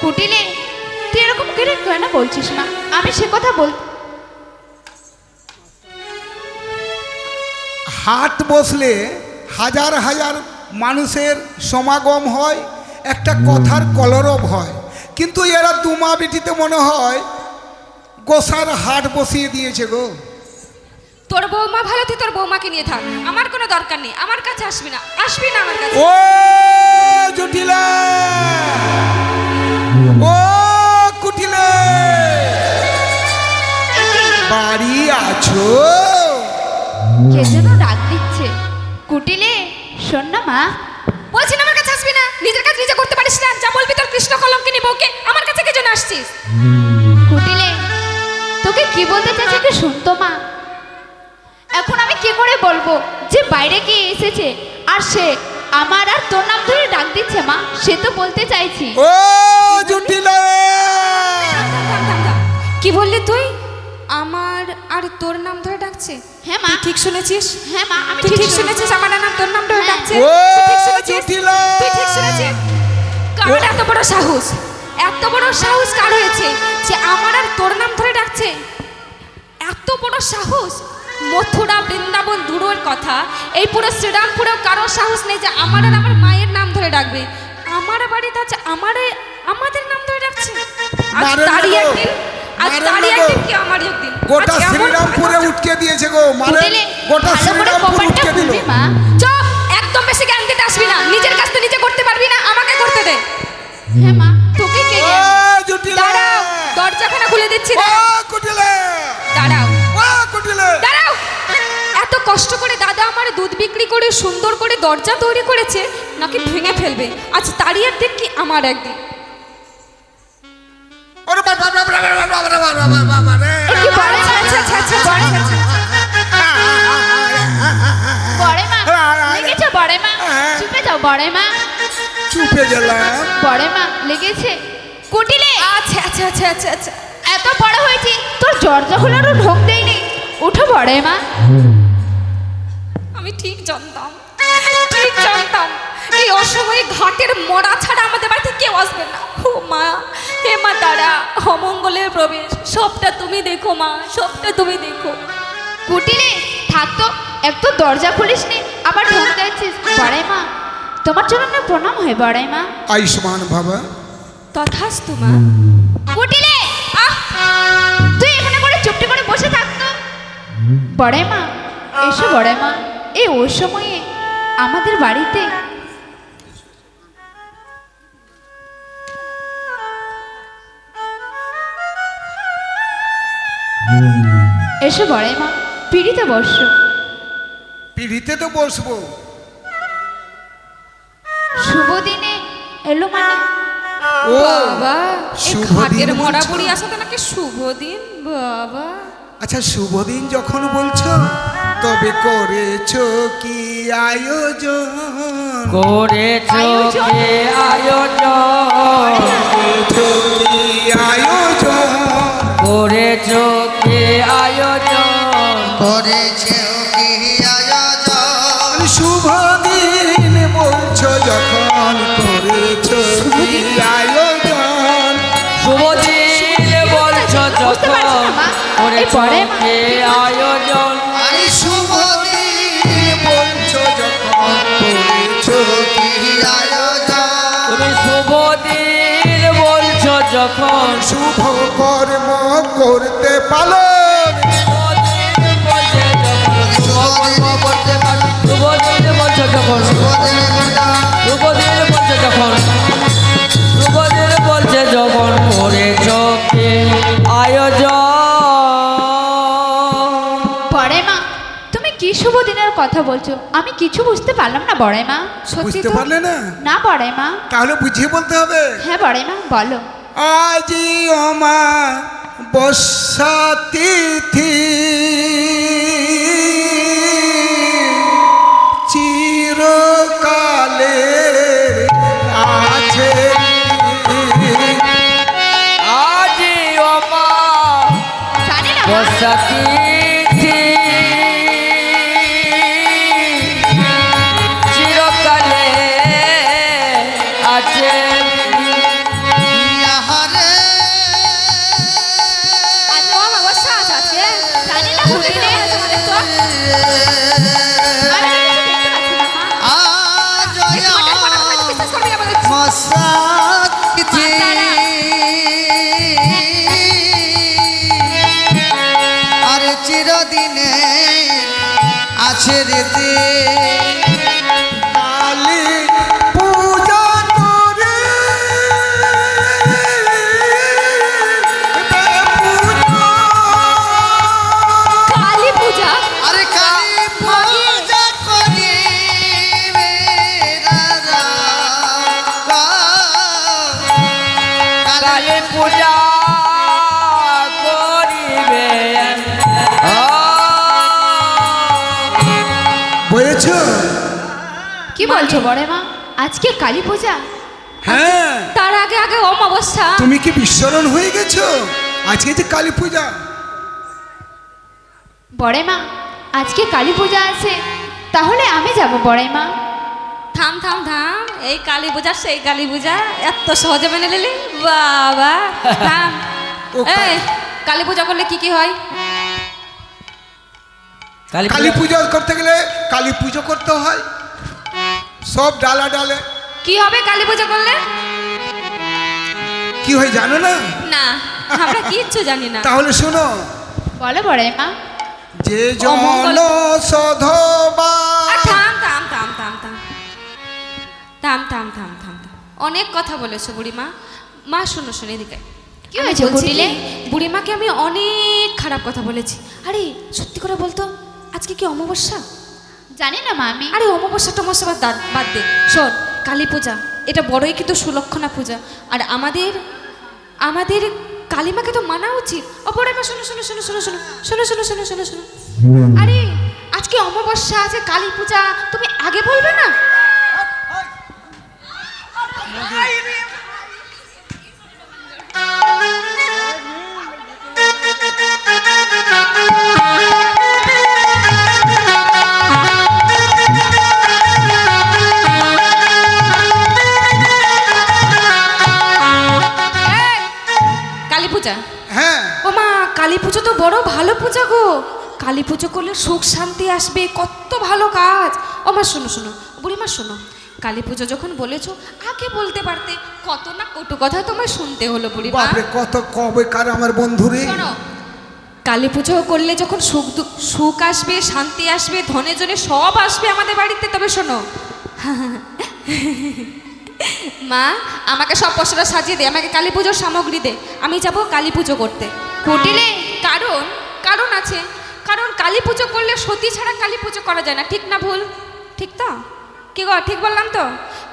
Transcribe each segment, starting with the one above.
কুটিলে তুই এরকম করে কেন বলছিস মা? আমি সে কথা বল। হাট বসলে হাজার হাজার মানুষের সমাগম হয়, একটা কথার কলরব হয়, কিন্তু এরা দুমা বেটিতে মনে হয় গোসার হাট বসিয়ে দিয়েছে গো। তোর বৌমা ভালো, তুই তোর বৌমাকে নিয়ে থাক, আমার কোনো দরকার নেই। আমার কাছে আসবি না, আসবি না আমার কাছে। ও জটিলা, ও কুটিলে, বাড়ি আছো? কে যেন ডাক দিচ্ছে। কুটিলে শোন না মা। বলছি না আমার কাছে আসবি না, নিজের কাজ নিজে করতে পারিস না। যা বলবি তোর কৃষ্ণ কলঙ্কিনী বউকে, আমার কাছে কে জন্য আসছিস? কুটিলে তোকে কি বলতে চাইছে কি শুনতো মা। এখন আমি কি করে বলবো যে বাইরে কে এসেছে আর সে আমার আর তোর নাম ধরে ডাক দিচ্ছে মা? সে তো বলতে চাইছি। ও জটিলা, কি বললি তুই? আমার আর তোর নাম ধরে ডাকছে? হ্যাঁ মা। তুই ঠিক শুনেছিস? হ্যাঁ মা, আমি তুই ঠিক শুনেছি। শুনেছিস, আমার আর তোর নাম ধরে হ্যাঁ। ডাকছে? ও তুই ঠিক শুনেছিস? জটিলা, তুই ঠিক শুনেছিস? কার এত বড় সাহস, এত বড় সাহস কার হয়েছে যে আমার আর তোর নাম ধরে ডাকছে? এত বড় সাহস! মথুরা বৃন্দাবন দূরের কথা, এই পুরো শ্রীরামপুরেও কারো সাহস নেই যে আমার আর আমার মায়ের নাম ধরে ডাকবে। আমার বাড়িতে আছে, আমাদের নাম ধরে ডাকছে। আজ মারেন না তারই গো, একদিন, আজ মারেন তারই না গো। একদিন কি আমার একদিন। গোটা আজ এমন শ্রীরামপুরে কথা- উঠকে দিয়েছে গো, মানে কুটিলে গোটা ভালো করে শ্রীরামপুর কপালটা উঠকে দিল। খুলবি মা। চুপ! একদম বেশি জ্ঞান দিতে আসবি না। নিজের কাজটা নিজে করতে পারবি না, আমাকে করতে দে। হ্যাঁ মা, তোকে কে ও জ্ঞান? জটিলা, দাঁড়াও, দরজাখানা খুলে দিচ্ছি। ও দাঁড়াও, কুটিলে, দাঁড়াও, ও কুটিলে, দাঁড়াও। এত কষ্ট করে দাদা আমার দুধ বিক্রি করে সুন্দর করে দরজা তৈরি করেছে, নাকি ভেঙে ফেলবে। আজ তারই একদিন কি আমার একদিন। ওরে বাবা বাবা বাবা বাবা বাবা বাবা বাবা রে। এ কি বলে মা? বড়ে মা, লেগেছে বড়ে মা? চুপে যাও বড়ে মা। চুপে গেলাম। বড়ে মা লেগেছে। কুটিলে আচ্ছা আচ্ছা আচ্ছা আচ্ছা আচ্ছা এত বড় হয়েছি তোর দরজা খোলারও ঢোক দেয়নি। উঠো বড়ে মা। আমি ঠিক জানতাম, ঠিক জানতাম এই অসময়ে ঘাটের মরা ছাড়া আমাদের বাড়িতে কেউ আসবে না। ও মা, হে মা তারা, অমঙ্গলের প্রবেশ সবটা তুমি দেখো মা, সবটা তুমি দেখো। কুটিলে থাকতো, একটু দরজা খুলিস নি আবার ঢোক দিচ্ছিস। বড়ে মা, তোমার জন্য না প্রণাম হয় বড়ে মা। আয়ুষ্মান বাবা। তথাস্তু মা। কুটিলে আহ! তুই এখানে করে চুপটি করে বসে থাকতো। বড়ে মা এসো বড়ে মা, এই ওই সময়ে আমাদের বাড়িতে এসো বড়ে মা, পিড়িতে বসো। পিড়িতে তো বসবো। শুভ দিনে এলো মানে ও বাবা, এই শুভ ঘাটের দিন মরা বলছো? বুড়ি আসাতে নাকি শুভ দিন? বাবা, আচ্ছা শুভ দিন যখন বলছো, তবে করেছো কি আয়োজন? করেছো আয়োজন? কে আয়োজন, করেছো কি আয়োজন? করেছো কে আয়োজন, করেছে কি আয়োজন, শুভ দিন বলছো যখন, করেছো কি আয়োজন? শুভ দিন বলছো বুঝতে পারছি যখন, না, মা। এই করেছো পরে মা। কে আয়োজন, আরে শুভ দিন বলছো যখন, করেছো কি আয়োজন, তুমি শুভ দিন বলছো যখন, শুভ কর্ম করতে পালন। শুভ দিন বলছে যখন, শুভ কর্ম করতে পারো। শুভ দিন বলছো যখন, শুভ দিন শুভ দিন বলছে যখন, শুভ দিন বলছে যখন, করেছো কে আয়োজন। বড়ে মা, তুমি কি শুভ দিনের কথা বলছো? আমি কিছু বুঝতে পারলাম না বড়ে মা। সত্যি বুঝতে তো? পারলে না? না বড়ে মা। তাহলে বুঝিয়ে বলতে হবে। হ্যাঁ বড়ে মা বলো। আজি অমা বর্ষা তিথি, চিরকালে আছে। আজি অমা জানি না মা। বর্ষা তিথি, চিরকালে আছে। ইয়া সাক্ষী আর চিরদিনে আছে রেতে কালী পূজা করে কালী পূজা আরে কালী পূজা করি কালী পূজা করিবে বুঝেছ? কি বলছো বড় মা, আজকে কালী পূজা? হ্যাঁ, তার আগে আগে অমাবস্যা। তুমি কি বিস্মরণ হয়ে গেছো? আজকে যে কালী পূজা। বড় মা, আজকে কালী পূজা আছে, তাহলে আমি যাব বড় মা। থাম থাম থাম, এই কালী পূজা সেই কালী পূজা এত সহজে মেনে নিলি? বাবা থাম। ও এই কালী পূজা করলে কি কি হয়? কালী পূজা করতে গেলে কালী পুজো করতে হয়, সব ডালা ডালে। কি হবে কালী পূজা করলে? কি হয় জানো না? না, আমরা কিচ্ছু জানি না। তাহলে শোনো, বলো বড় মা। যে জন অমঙ্গল- সধবা আর থাম থাম থাম থাম থাম থাম থাম থাম থাম থাম। অনেক কথা বলেছো বুড়িমা। মা শোনো শোনো এদিকে। কি হয়েছে কুটিলে? বুড়িমাকে আমি অনেক খারাপ কথা বলেছি। আরে সত্যি করে বলতো, আজকে কি অমাবস্যা? জানি না মা আমি। আরে অমাবস্যা টমাবস্যা বাদ দে। শোন, কালী পূজা এটা বড়ই কিন্তু সুলক্ষণা পূজা। আর আমাদের কালীমাকে তো মানা উচিত। ও বড় মা শোনো শোনো শোনো শোনো শোনো শোনো শোনো শোনো শোনো শোনো। আরে আজকে অমাবস্যা আছে, কালী পূজা, তুমি আগে বলবে না? এই, কালী পূজা। হ্যাঁ, ও মা, কালী পুজো তো বড় ভালো পূজা গো। কালী পুজো করলে সুখ শান্তি আসবে, কত ভালো কাজ। ও মা শোনো শোনো, বুড়িমা শোনো, কালী পুজো যখন বলেছো আগে বলতে পারতে। কত না কটু কথা তোমায় শুনতে হলো বুড়িমা। বাপরে কত কবে কার আমার বন্ধুরে। শোনো, কালী পুজো করলে যখন সুখ আসবে, শান্তি আসবে, ধনে জনে সব আসবে আমাদের বাড়িতে। তবে শোনো মা, আমাকে সব পশরা সাজিয়ে দে, আমাকে কালী পুজোর সামগ্রী দে, আমি যাব কালী পুজো করতে। কুটিলে কারণ আছে। কারণ কালী পুজো করলে সতী ছাড়া কালী পুজো করা যায় না। ঠিক না ভুল? ঠিক তো? কি গো, ঠিক বললাম তো?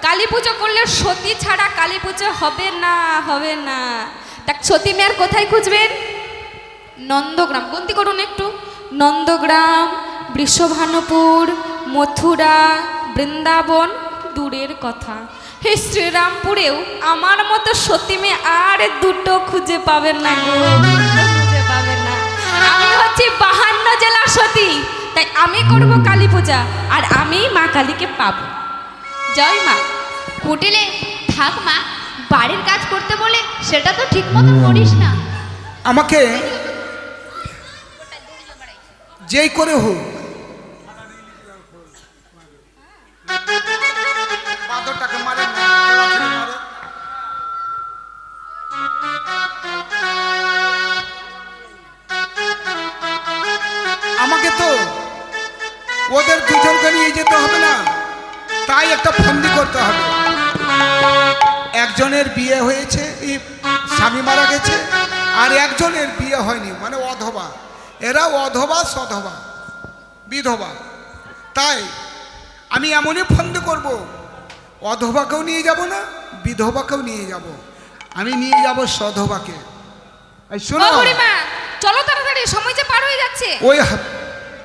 কালী পুজো করলে সতী ছাড়া কালী পুজো হবে না, হবে না। তা সতী মেয়ের কোথায় খুঁজবেন? নন্দগ্রাম। গন্তি করুন একটু। নন্দগ্রাম, বৃষভানুপুর, মথুরা, বৃন্দাবন দূরের কথা, হে শ্রীরামপুরেও আমার মতো সতী মেয়ে আর দুটো খুঁজে পাবেন না গো, খুঁজে পাবেন না। আমি হচ্ছি 52 জেলার সতী, তাই আমি করব কালী পূজা, আর আমি মা কালীকে পাবো। জয় মা। কুটিলে থাক মা, বাড়ির কাজ করতে বলে সেটা তো ঠিক মতো করিস না। আমাকে যেই করে হোক বাঁদরটাকে মারে না, ওকে মারে। আমাকে তো ওদের দুজনকে নিয়ে যেতে হবে না, তাই একটা ফন্দি করতে হবে। একজনের বিয়ে হয়েছে, এই স্বামী মারা গেছে, আর একজনের বিয়ে হয়নি, মানে অধবা। এরা অধবা সধবা বিধবা। তাই আমি এমনই ফন্দি করব, অধবাকেও নিয়ে যাব না, বিধবাকেও নিয়ে যাব, আমি নিয়ে যাব সধবাকে। এই ও শোনো, বুড়িমা, চলো তাড়াতাড়ি, সময় যে পার হয়ে যাচ্ছে। ওই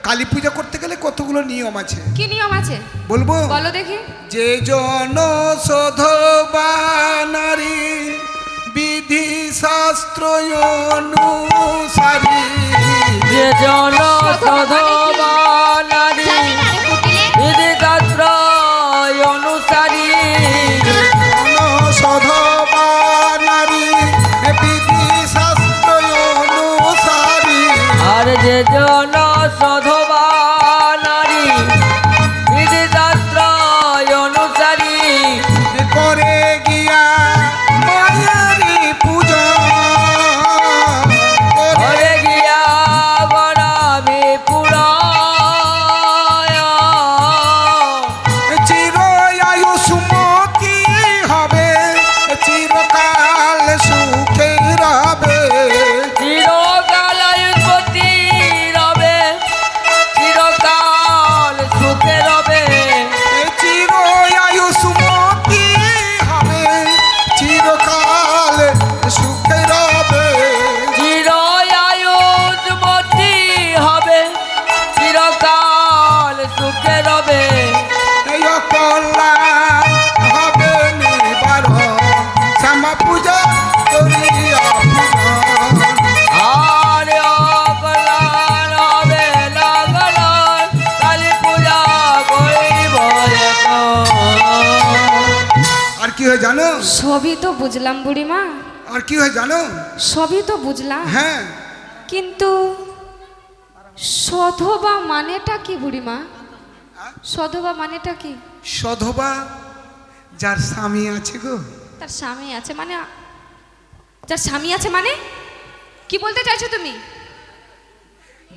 কালী পূজা করতে গেলে কতগুলো নিয়ম আছে, কি নিয়ম আছে বলবো? বলো দেখি। যে জন সধবা নারী বিধি শাস্ত্র অনুসারী, যে জন সধবা নারী জানি না রে কুটিলে। বিধি শাস্ত্র অনুসারী, জন সধবা নারী বিধি শাস্ত্র অনুসারী, আর যে জন সধবা নারী বিধি শাস্ত্র অনুসারী, করে গিয়া হয় জানো? সবই তো বুঝলাম বুড়িমা, আর কি হয় জানো? সবই তো বুঝলাম, হ্যাঁ, কিন্তু সধবা মানেটা কি বুড়িমা? সধবা মানেটা কি? সধবা যার স্বামী আছে গো। তার স্বামী আছে মানে? যার স্বামী আছে মানে কি বলতে চাইছো তুমি?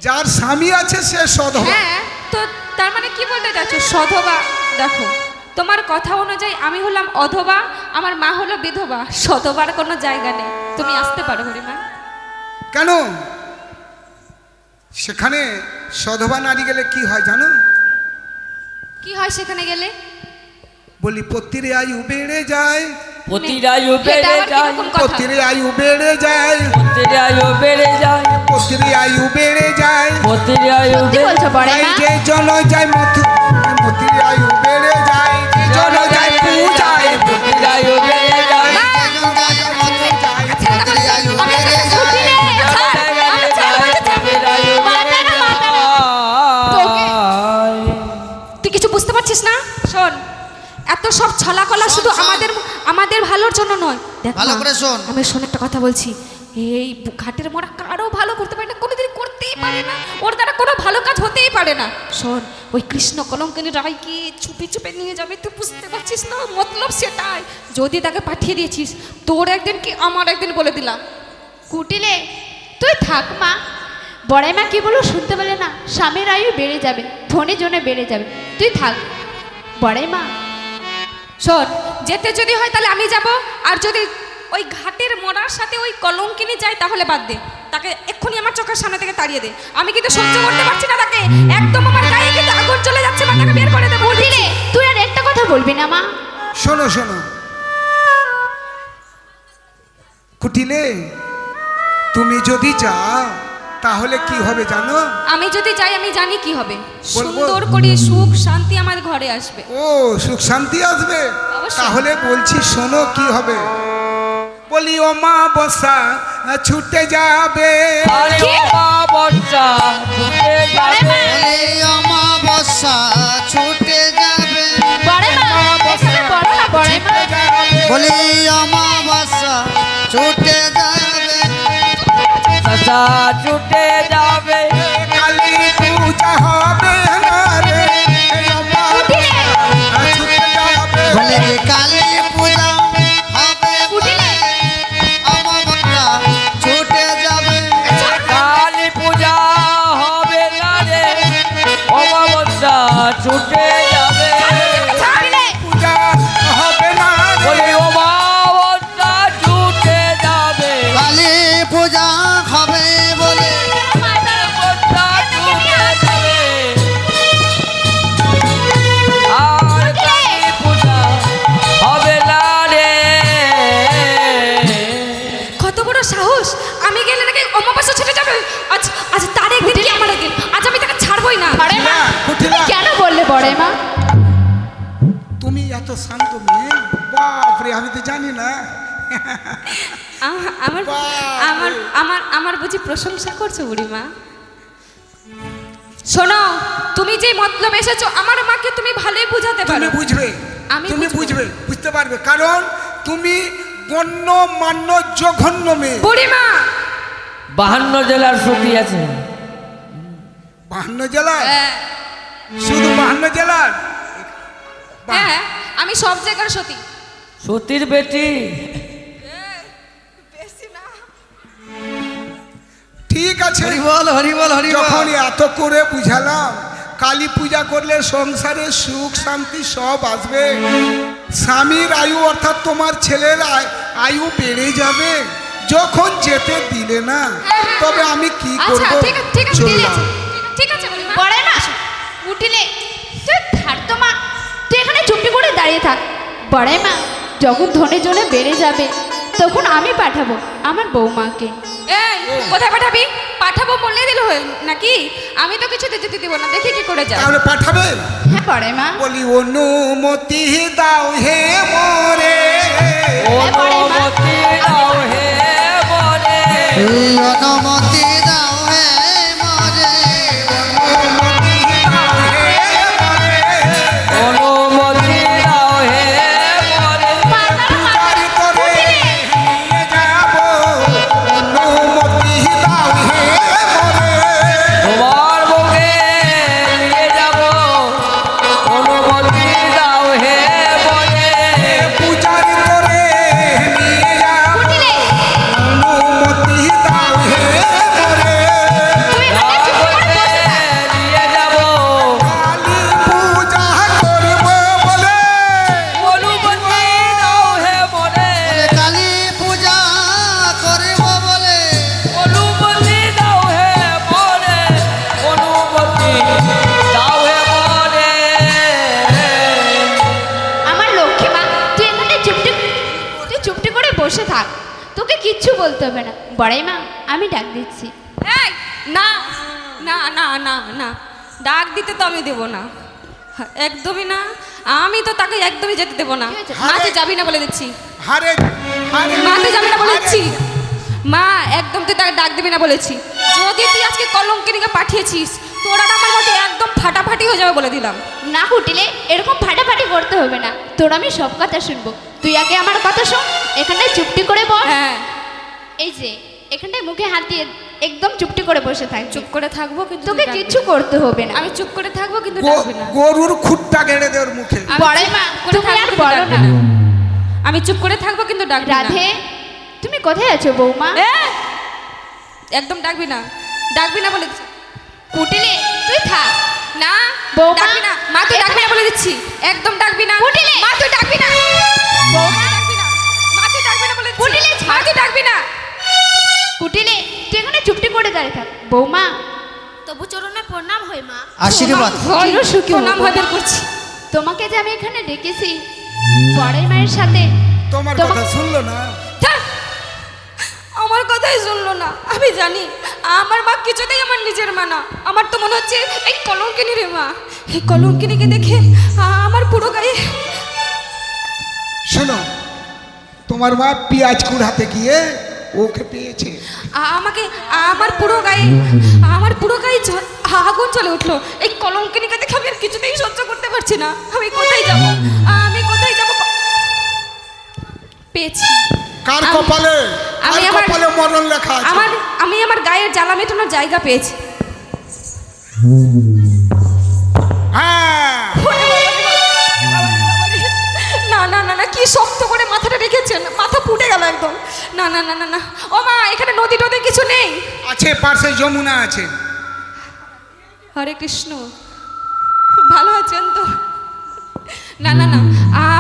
যার স্বামী আছে সে সধবা। হ্যাঁ, তো তার মানে কি বলতে চাইছো? সধবা, দেখো তোমার কথা অনুযায়ী আমি হলাম অধবা, আমার মা হলো বিধবা, সধবার কোনো জায়গা নেই। তুমি আসতে পারো বুড়িমা। কেন? সেখানে সধবা নারী গেলে কি হয় জানো? কি হয় সেখানে গেলে? বলি পতির আয়ু বেড়ে যায়, পতিরায়ু এটা বেড়ে আবার যায়, কিরকম কথা? পতির আয়ু বেড়ে যায়, পতিরায়ু বেড়ে যায়, পতির আয়ু বেড়ে যায়। পতিরায়ু সত্যি বলছো বড়াই তাই মা? যে জন যায় মতির আয়ু বেড়ে যায়, যে জন যায় পূজায় পতিরায়ু বেড়ে যায়, তুই কিছু বুঝতে পারছিস না? শোন, এত সব ছলাকলা শুধু শোন। আমাদের আমাদের ভালোর জন্য নয়। দেখ ভালো মা, করে শোন। আমি শোন একটা কথা বলছি। এই ঘাটের মোড়া কারো ভালো করতে পারে না, কোনোদিন করতেই পারে না, ওর দ্বারা কোনো ভালো কাজ হতেই পারে না। শোন, ওই কৃষ্ণ কলঙ্কিনী রায়কে চুপে চুপে নিয়ে যাবে, তুই বুঝতে পারছিস না? মতলব সেটাই। যদি তাকে পাঠিয়ে দিয়েছিস, তোর একদিন কি আমার একদিন বলে দিলাম। কুটিলে তুই থাক মা। বড়াই মা কি বলো শুনতে পেলে না? স্বামীর আয়ু বেড়ে যাবে, ধনের জন্য বেড়ে যাবে, তুই থাক বড়াই মা। শোন, যেতে যদি হয় তাহলে আমি যাব, আর যদি ওই ঘাটের মোড়ার সাথে ওই কলঙ্কিনী যায় তাহলে বাদ দে, তাকে এক্ষুনি আমার চোখের সামনে থেকে তাড়িয়ে দে। আমি কিন্তু সহ্য করতে পারছি না তাকে, একদম আমার গায়ে কিন্তু আগুন চলে যাচ্ছে, বা তাকে বের করে দেবো। কুটিলে তুই আর একটা কথা বলবি না মা? শোনো শোনো কুটিলে, তুমি যদি যাও তাহলে কি হবে জানো? আমি যদি যাই আমি জানি কি হবে। বলবো? সুন্দর করে সুখ শান্তি আমার ঘরে আসবে। ও সুখ শান্তি আসবে? অবশ্যই। তাহলে বলছি শোনো কি হবে। বলি ও মা বসা ছুটে যাবে, আরে কি? মা বর্ষা ছুটে বড়াই মা, যাবে, অমাবস্যা ছুটে যাবে, বড়াই মা, এখানে বলো না বড়াই মা। বলি অমাবস্যা ছুটে যাবে, শশা ছুটে যাবে, কালী পূজা হবে না রে, ও মা কুটিলে ছুটে যাবে। বলে কালী পূজা হবে কুটিলে অমাবস্যা ছুটে যাবে, কালী পূজা হবে না রে, অমাবস্যা ছুটে যাবে, কুটিলে পূজা হবে না রে, বলি অমাবস্যা ছুটে যাবে, কালী পূজা হবে বলে অমাবস্যা ছুটে যাবে, আর কালী পূজা হবে না রে। কত বড় সাহস! আমি গেলে নাকি অমাবস্যা ছুটে যাবে? আজ আজ তার একদিন কি আমার একদিন, আজ আমি তাকে ছাড়বই না। বড়াই মা, কুটিলা, তুমি কেন বললে বড়াই মা? তুমি এত শান্ত মেয়ে, বাপরে আমি তো জানি না। আমার বাহ! আমার আমার আমার বুঝি প্রশংসা করছো বুড়িমা? শোনো, তুমি যে মতলব এসেছো আমার মাকে তুমি ভালোই বুঝাতে তুমি পারো। বুঝবে, আমি তুমি বুঝবো। বুঝবে, বুঝতে পারবে, কারণ তুমি গণ্য মান্য জঘন্য মেয়ে। বুড়িমা, 52 জেলার সতী আছে, 52 জেলার, শুধু 52 জেলার? হ্যাঁ আমি সব জায়গার সতী। সতীর বেটি। ঠিক আছে, হরিবল হরিবল যখন হরিবল। এত করে বুঝালাম, কালী পূজা করলে সংসারে সুখ শান্তি সব আসবে, স্বামীর আয়ু অর্থাৎ তোমার ছেলের আয়ু বেড়ে যাবে, যখন যেতে দিলে না, তবে আমি কি আচ্ছা করব? ঠিক আছে ঠিক আছে ঠিক চললাম। আছে ঠিক আছে বুড়িমা। বড়াই মা, কুটিলে তুই থাক তো মা, তুই এখানে চুপটি করে দাঁড়িয়ে থাক। বড়াই মা, যখন ধনের জন্য বেড়ে যাবে তখন আমি পাঠাবো আমার বৌমাকে। এই কোথায় পাঠাবি? পাঠাবো বললে দিল হয় নাকি? আমি তো কিছু দিতে দিব না, দেখি কি করে যায়। তাহলে পাঠাবে? হ্যাঁ বড়াই মা। বলি অনুমতি দাও হে মোরে, অনুমতি দাও হে বলে, এই অনুমতি দাও হে মরে, অনুমতি দাও হে মোরে, অনুমতি দাও হে বলে, মাতারা তোকে কিচ্ছু বলতে হবে না। বড়াই মা, আমি ডাক দিচ্ছি। এই, না না না না না, ডাক দিতে তো আমি দেবো না, একদমই না। আমি তো তাকে একদমই যেতে দেবো না। কি হয়েছে? মা তুই যাবি না বলে দিচ্ছি। হারে হারে মা তুই যাবি না বলে দিচ্ছি। মা একদম তুই তাকে ডাক দিবি না বলেছি। যদি তুই আজকে কলঙ্কিনীকে পাঠিয়েছিস, তোর আর আমার মধ্যে একদম ফাটাফাটি হয়ে যাবে বলে দিলাম। না কুটিলে, এরকম ফাটাফাটি করতে হবে না। তোর আমি সব কথা শুনবো, তুই আগে আমার কথা শোন। এখানটায় চুপটি করে বস। হ্যাঁ, এই যে এখানটায় মুখে হাত দিয়ে একদম চুপটি করে বসে থাক। চুপ করে থাকবো, কিন্তু তোকে তুই ডাকবি কিচ্ছু না। করতে হবে না। আমি চুপ করে থাকবো, কিন্তু ডাকবি না। গরুর খুঁটটা গেড়ে দে ওর মুখে। আমি বড়াই চুপ মা, করে তুমি থাকবো, আর কিন্তু বলো ডাকবি না। আমি চুপ করে থাকবো, কিন্তু ডাকবি না। রাধে, তুমি কোথায় আছো বৌমা? এ, একদম ডাকবি না, ডাকবি না বলে দিচ্ছি। কুটিলে, তুই থাক। না বৌমা, ডাকবি না। মা তুই ডাকবি না বলে দিচ্ছি, একদম ডাকবি না। কুটিলে। মা তুই ডাকবি না। বৌমা, ডাকবি না। মা তুই ডাকবি না বলে দিচ্ছি। কুটিলে, মা তুই ডাকবি না। কুটিলে, তুই এখানে চুপটি করে দাঁড়িয়ে থাক। বৌমা, তবু চরণে প্রণাম হয় মা। আশীর্বাদ। চিরসুখী তোর নাম হও, হয় বের বৌমা। করছি। তোমাকে যে আমি এখানে ডেকেছি বড়াই মায়ের সাথে, তোমার তোমার- কথা শুনলো না? থাক। আমার কথাই শুনলো না। আমি জানি আমার মা কিছুতেই আমার নিজের মা না। আমার তো মনে হচ্ছে এই কলঙ্কিনী রে মা। এই কলঙ্কিনীকে দেখে আমার পুরো গায়ে। শোনো, তোমার মা পেঁয়াজ কুড়াতে গিয়ে ওকে পেয়েছে। আমাকে আমার পুরো গায়ে আগুন চলে উঠলো। এই কলঙ্কিনীকে দেখে আমি আর কিছুতেই সহ্য করতে পারছি না। আমি কোথায় যাব? পেয়েছি। কার আমি- কপালে? আমি কার আমার- কপালে মরণ লেখা আছে? আমি আমার গায়ের জ্বালা মেটানোর জায়গা পেয়েছি। হ্যাঁ, না না না না, কি শক্ত করে মাথাটা রেখেছেন, মাথা ফুটে গেল একদম। না না না না না, ও মা, এখানে নদী টদী কিছু নেই? আছে, পাশে যমুনা আছে। হরে কৃষ্ণ, ভালো আছেন তো? না না না,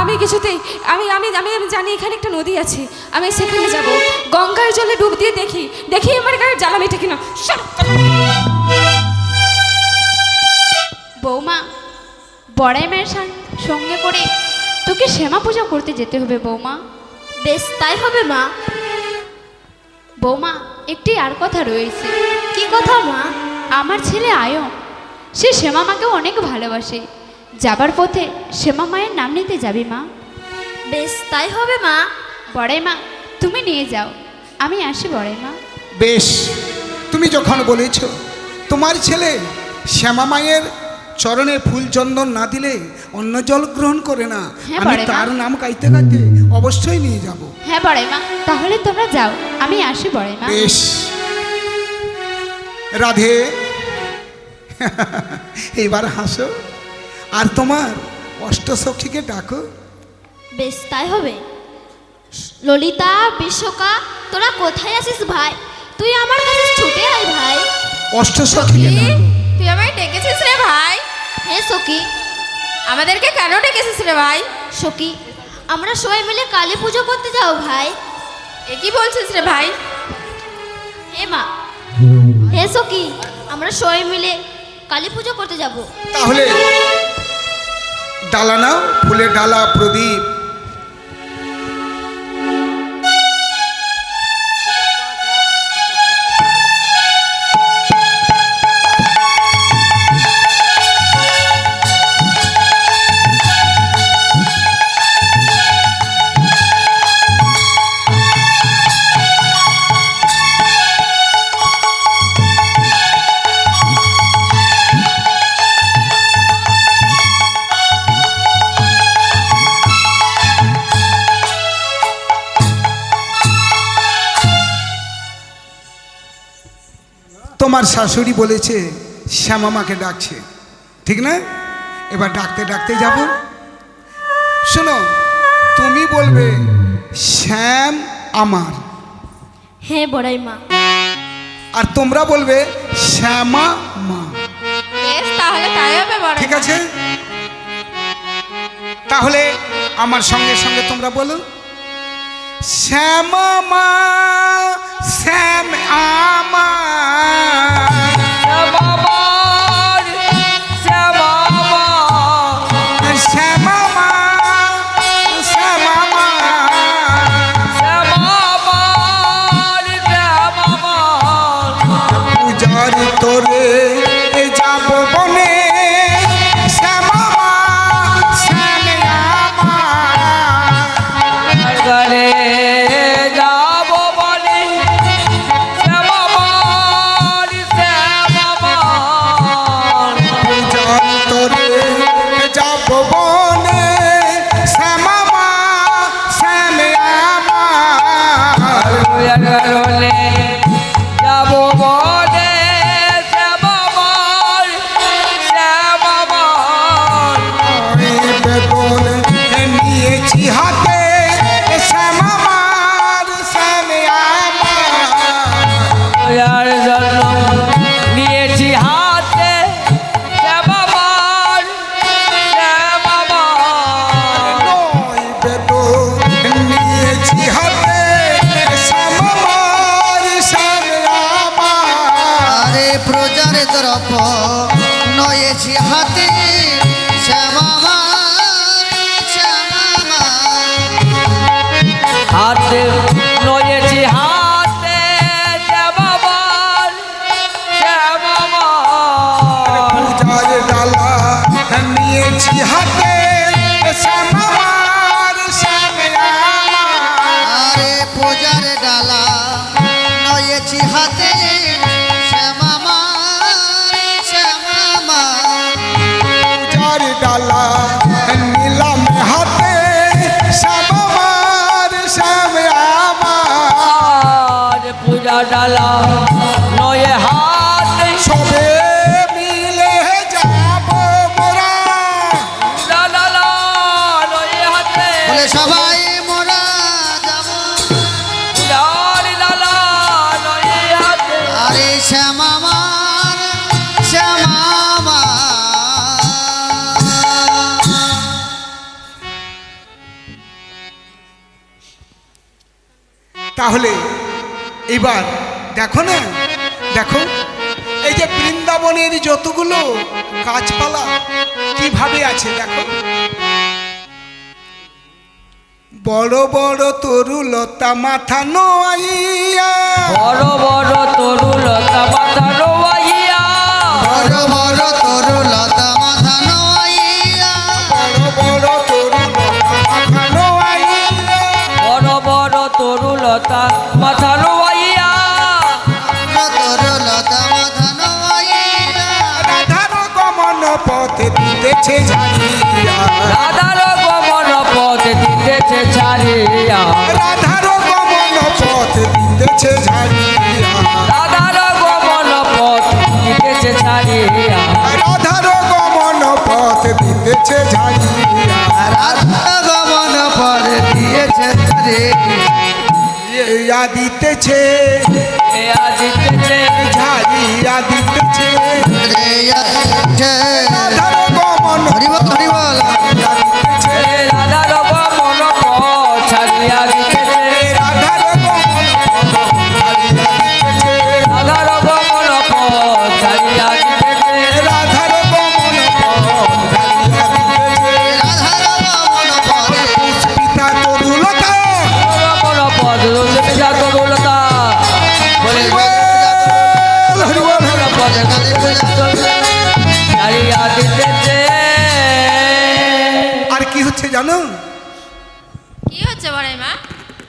আমি কিছুতেই আমি আমি আমি আমি জানি এখানে একটা নদী আছে। আমি সেখানে যাব, গঙ্গার জলে ডুব দিয়ে দেখি আমার গায়ের জ্বালা মেটে কিনা। বৌমা, বড়াই মায়ের সঙ্গে করে তোকে শ্যামা পূজা করতে যেতে হবে বৌমা। বেশ, তাই হবে মা। বৌমা, একটি আর কথা রয়েছে। কি কথা মা? আমার ছেলে আয়ন, সে শ্যামা মাকে অনেক ভালোবাসে। যাবার পথে শ্যামা মায়ের নাম নিতে যাবি মা। বেশ, তাই হবে মা। বড়াই মা, তুমি নিয়ে যাও, আমি আসি বড়াই মা। বেশ, তুমি যখন বলেছ তোমার ছেলে শ্যামা মায়ের চরণে ফুল চন্দন না দিলে অন্য জল গ্রহণ করে না, হ্যাঁ, আমি বড়ে মা। তার নাম গাইতে গাইতে অবশ্যই নিয়ে যাব। হ্যাঁ বড়াই মা, তাহলে তোমরা যাও, আমি আসি বড়াই মা। বেশ। রাধে, এইবার হাসো আর তোমার অষ্টসখীকে ডাকো। বেশ, তাই হবে। ললিতা, বিশ্বকা, তোরা কোথায় আছিস ভাই? তুই আমার কাছে ছুটে আয় ভাই। অষ্টসখীকে ডাকো। তুই আমায় ডেকেছিস রে ভাই? হ্যাঁ সখী। আমাদেরকে কেন ডেকেছিস রে ভাই? সখী, আমরা সবাই মিলে কালী পুজো করতে যাও ভাই। এ কি বলছিস রে ভাই? হে মা, হে সখী, আমরা সবাই মিলে কালী পুজো করতে যাব। তাহলে ডালা নাও, ফুলের ডালা, প্রদীপ। তোমার শাশুড়ি বলেছে শ্যামা মাকে ডাকছে, ঠিক না? এবার ডাকতে ডাকতে যাব। শোনো, তুমি বলবে শ্যাম আমার, হ্যাঁ বড়াই মা। আর তোমরা বলবে শ্যামা মা। বেশ, তাহলে তাই হবে বড়। ঠিক আছে? তাহলে আমার সঙ্গে সঙ্গে তোমরা বলো শ্যামা মা, শ্যাম আমার। শ্যামা মা, শ্যামা মা। ভাবের কারণে যাব বনে শ্যামামার শ্যামামার ওই বেতন নিয়েছি হাতে শ্যামামার শ্যামে আমার আর জন্য নিয়েছি হাতে শ্যামামার শ্যামামার ওই বেতন নিয়েছি হাতে শ্যামামার শ্যামে আমার আরে প্রজার দ্রব্য নয়েছি হাতে শ্যামামা শ্যামামা হাতে নয়েছি হাতে শ্যামামার শ্যামামার পূজার ডালা নিয়েছি হাতে শ্যামামার শ্যামে আমার আরে পূজার ডালা নয়েছি হাতে শ্যামামা শ্যামামা পূজার ডালা নিলাম হাতে শ্যামামার শ্যামে আমার আর পূজা ডালা নয়ে হাতে সবে মিলে যাব মোরা ডালা নয়ে হাতে বলে সবাই মোরা যাব পূজার ডালা নয়ে হাতে আরে শ্যামামার শ্যামামা তাহলে এবার দেখো না, দেখো এই যে বৃন্দাবনের যতগুলো গাছপালা কিভাবে আছে দেখো, বড় বড় তরুলতা মাথা নোয়াইয়া, বড় বড় তরুলতা মাথা রোয়াইয়া বড় বড় তরুলতা মাথা নোয়াইয়া বড় বড় তরুলতা মাথা নোয়াইয়া, বড় বড় তরুলতা মাথা রোয়াইয়া তরুলতা মাথা নোয়াইয়া রাধার গমন পথে দিতেছে ঝাড়িয়া, রাধার গমন পথ দিতেছে ছাড়িয়া রাধার গমন পথ দিতেছে ঝাড়িয়া, রাধার গমন পথ দিতেছে ছাড়িয়া রাধার গমন পথ দিতেছে ঝাড়িয়া, রাধা গমন পরে দিয়েছে রে ইয়া দিতেছে এয়া দিতেছে ঝাড়িয়া দিতেছে, রে আছে রাধার গমন হরিবল হরিবল ইয়া দিতেছে, রাধার গমন পথ ছাড়িয়া দিতেছে রাধার গমন ঝাড়িয়া দিতেছে, রাধার গমন পথ ছাড়িয়া দিতেছে রাধার গমন ঝাড়িয়া দিতেছে, রাধার গমন পরে পুষ্পিতা তরুলতা গমন পথ দিতেছে তরুলতা বলে হরিবল পথ ছাড়িয়া দিতেছে আর কি হচ্ছে জানো, কি হচ্ছে বড়াই মা?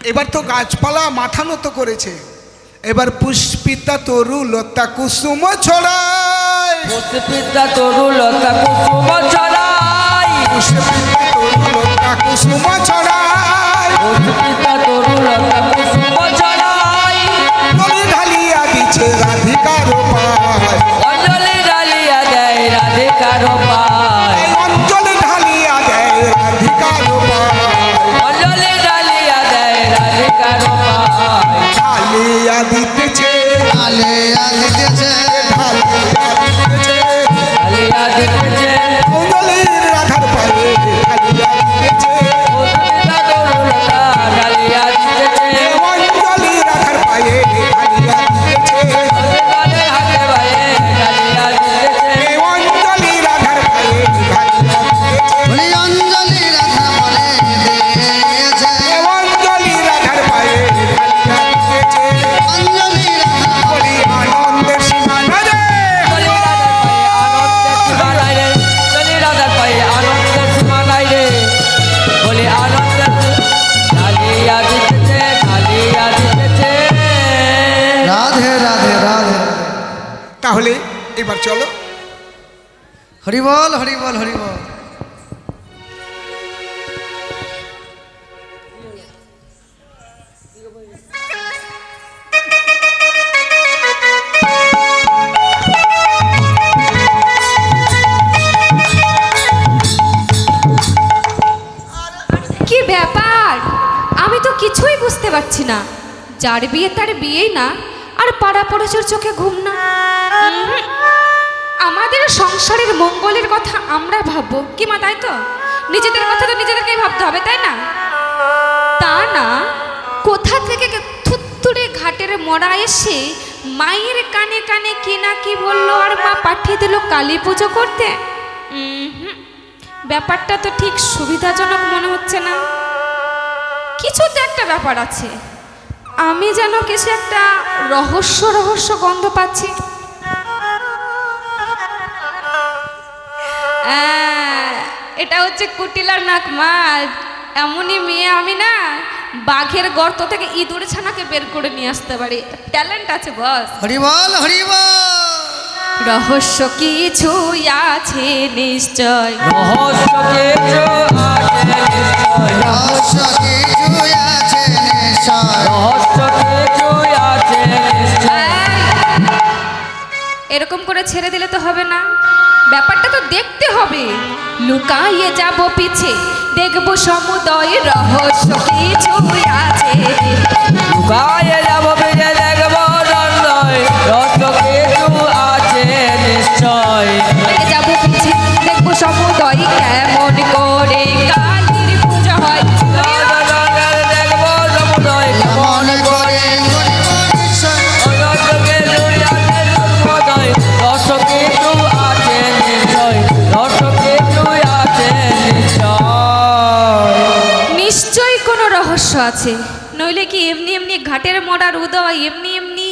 এবার তো গাছপালা মাথা নত করেছে, এবার পুষ্পিতা তরুলতা কুসুম ছড়ায়, পুষ্পিতা তরুলতা কুসুম ছড়াই পুষ্পিতা তরুলতা কুসুম ছড়ায়, পুষ্পিতা তরুলতা কুসুম ছড়াই নলি ঢালিয়া দিচ্ছে রাধিকার পায়, অঞ্জলি ডালিয়া দেয় রাধিকার পায় এই অঞ্জলি ঢালিয়া দেয় রাধিকার পায়, অঞ্জলি ডালিয়া দেয় রাধিকার পায় ঢালিয়া দিতেছে আলে আলিতেছে ঢালিয়া দিতেছে, ডালিয়া দিতেছে অঞ্জলির রাধার পায়ে ঢালিয়া দিতেছে, পুষ্পিতা তরুলতা ডালিয়া দিতেছে অঞ্জলি রাধার পায়ে ঢালিয়া দিতেছে, রাধে হাতে ভাইয়ে ডালিয়া দিতেছে অঞ্জলি রাধার পায়ে ঢালিয়া দিতেছে, বলি অঞ্জলি রাধা বলে দিয়েছে অঞ্জলি রাধার পায়ে ঢালিয়া দিতেছে, অঞ্জলি রাধা বলি আনন্দের সীমা না রে, চলি রাধার পায়ে আনন্দের সীমা নাই রে বলে আনন্দের ডালিয়া দিতেছে ডালিয়া দিতেছে রাধে রাধে রাধে তাহলে এবার চলো হরিবল হরিবল হরিবল না, যার বিয়ে তার বিয়েই না, আর পাড়া পড়োশির চোখে ঘুম না। উহুম। আমাদের সংসারের মঙ্গলের কথা আমরা ভাববো কি মা, তাই তো? নিজেদের কথা তো নিজেদেরকেই ভাবতে হবে, তাই না? তা না, কোথা থেকে থুত্তুড়ে ঘাটের মরা এসে মায়ের কানে কানে কি না কি বললো, আর মা পাঠিয়ে দিল কালী পুজো করতে। ব্যাপারটা তো ঠিক সুবিধাজনক মনে হচ্ছে না। কিছু তো একটা ব্যাপার আছে, আমি যেন কিছু একটা রহস্য রহস্য গন্ধ পাচ্ছি। এটা হচ্ছে কুটিলার নাক মা। এমনই মেয়ে আমি না, বাঘের গর্ত থেকে ইঁদুর ছানাকে বের করে নিয়ে আসতে পারি, ট্যালেন্ট আছে বস। হরি বল হরি বল। রহস্য কিছু আছে নিশ্চয়, রহস্য কিছু আছে নিশ্চয়, রহস্য কিছু আছে নিশ্চয়। রহস্য কিছু আছে নিশ্চয়। এরকম করে ছেড়ে দিলে তো হবে না, ব্যাপারটা তো দেখতে হবে। লুকাইয়ে যাব পিছে, দেখবো সমুদয় রহস্য কিছু আছে। লুকায়ে যাব বেজে দেখবো রহস্য, রহস্য কিছু আছে নিশ্চয়। লুকাইয়ে যাব পিছে, দেখবো সমুদয় কেমন করে কালীর পূজা হয়। দেখবো সমুদয় কেমন করে করিব নিশ্চয়। রহস্য কিছু আছে সমুদয়, রহস্য কিছু আছে নিশ্চয়, রহস্য কিছু আছে নিশ্চয়। নিশ্চয়ই কোনো রহস্য আছে, নইলে কি এমনি এমনি ঘাটের মরার উদয় এমনি এমনি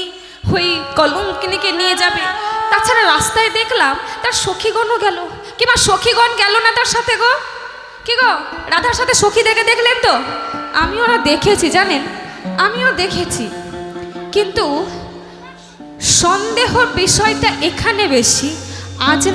ওই কলম কিনেকে নিয়ে যাবে? তাছাড়া রাস্তায় দেখলাম তার সখীগণও গেল, কিংবা সখীগণ গেল না তার সাথে গো? কি গো, রাধার সাথে সখী দেখলেন তো? আমিও না দেখেছি, জানেন, আমিও দেখেছি, কিন্তু সন্দেহ বিষয়টা এখানে বেশি। আজ না